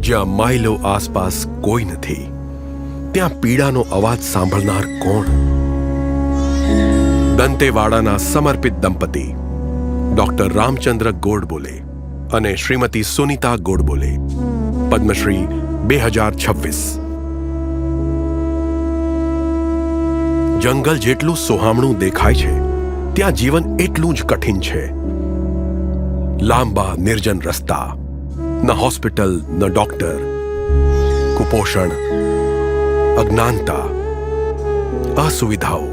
જ્યાં માઇલો આસપાસ કોઈ નથી, ત્યાં પીડાનો અવાજ સાંભળનાર કોણ? દંતેવાડાના સમર્પિત દંપતી ડોક્ટર રામચંદ્ર ગોડબોલે અને શ્રીમતી સુનીતા ગોડબોલે, પદ્મશ્રી 2026। જંગલ જેટલું સોહામણું દેખાય છે, ત્યાં જીવન એટલું જ કઠિન છે। લાંબા નિર્જન રસ્તા, ન હોસ્પિટલ ન ડોક્ટર, કુપોષણ, અજ્ઞાનતા, અસુવિધાઓ।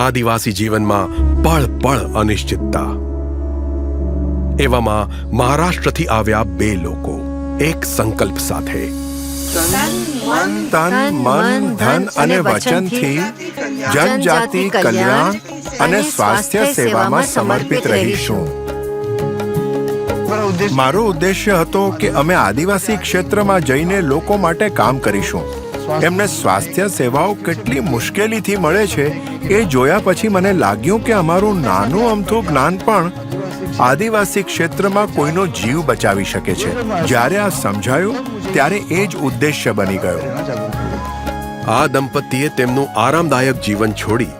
આદિવાસી જીવનમાં પળ પળ અનિશ્ચિતતા। એવામાં મહારાષ્ટ્રથી આવ્યા બે લોકો એક સંકલ્પ સાથે, તન મન ધન અને વચનથી જનજાતિ કલ્યાણ અને સ્વાસ્થ્ય સેવામાં સમર્પિત રહીશું। મારો ઉદ્દેશ્ય હતો કે અમે આદિવાસી ક્ષેત્રમાં જઈને લોકો માટે કામ કરીશું। એમને સ્વાસ્થ્ય સેવાઓ કેટલી મુશ્કેલીથી મળે છે એ જોયા પછી મને લાગ્યું કે અમારું નાનું અમથું જ્ઞાન પણ આદિવાસી ક્ષેત્રમાં કોઈનો જીવ બચાવી શકે છે। જ્યારે આ સમજાયું ત્યારે એ જ ઉદ્દેશ્ય બની ગયો। આ દંપતીએ તેમનું આરામદાયક જીવન છોડી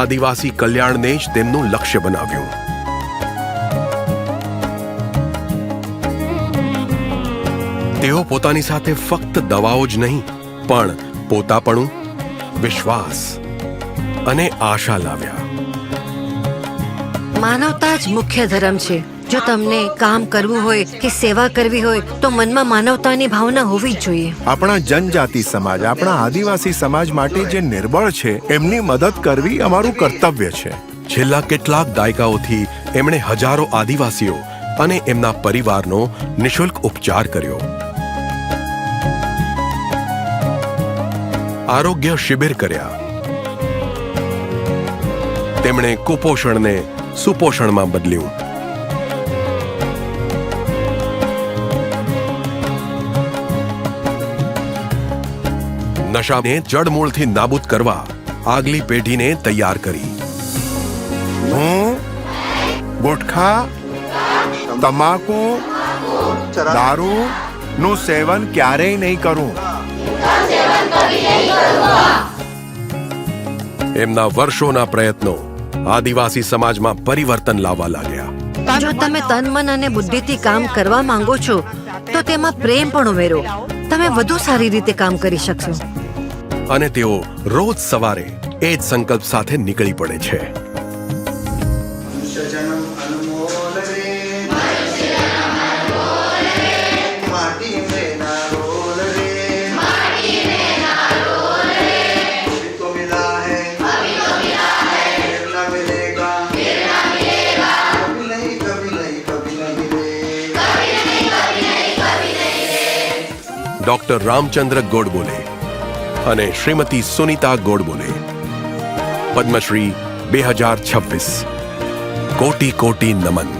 આદિવાસી કલ્યાણને જ તેમનું લક્ષ્ય બનાવ્યું। તેઓ પોતાની સાથે ફક્ત દવાઓ જ નહીં, પણ પોતાપણું, વિશ્વાસ અને આશા લાવ્યા। માનવતા જ મુખ્ય ધર્મ છે। જો તમને કામ કરવું હોય કે સેવા કરવી હોય તો મનમાં માનવતાની ભાવના હોવી જ જોઈએ। આપણા જનજાતિ સમાજ, આપણા આદિવાસી સમાજ માટે જે નિર્બળ છે એમની મદદ કરવી અમારું કર્તવ્ય છે। છેલ્લા કેટલાક દાયકાઓથી એમણે હજારો આદિવાસીઓ અને એમના પરિવારનો નિઃશુલ્ક ઉપચાર કર્યો। આરોગ્ય શિબિર કર્યા। તેમણે કુપોષણને સુપોષણમાં બદલ્યું। નશાને જડમૂળથી નાબૂદ કરવા આગલી પેઢીને તૈયાર કરી। હું ગુટખા, તમાકુ, દારૂ નું સેવન ક્યારેય નહીં કરું। એમના વર્ષોના પ્રયત્નો આદિવાસી સમાજમાં પરિવર્તન લાવવા લાગ્યા। જો તમે તન મન અને બુદ્ધિથી કામ કરવા માંગો છો તો તેમાં પ્રેમ પણ ઉમેરો। તમે વધુ સારી રીતે કામ કરી શકશો। અને તેઓ રોજ સવારે એ જ સંકલ્પ સાથે નીકળી પડે છે। ડોક્ટર રામચંદ્ર ગોડબોલે અને શ્રીમતી સુનીતા ગોડબોલે, પદ્મશ્રી 2026। કોટી કોટી નમન।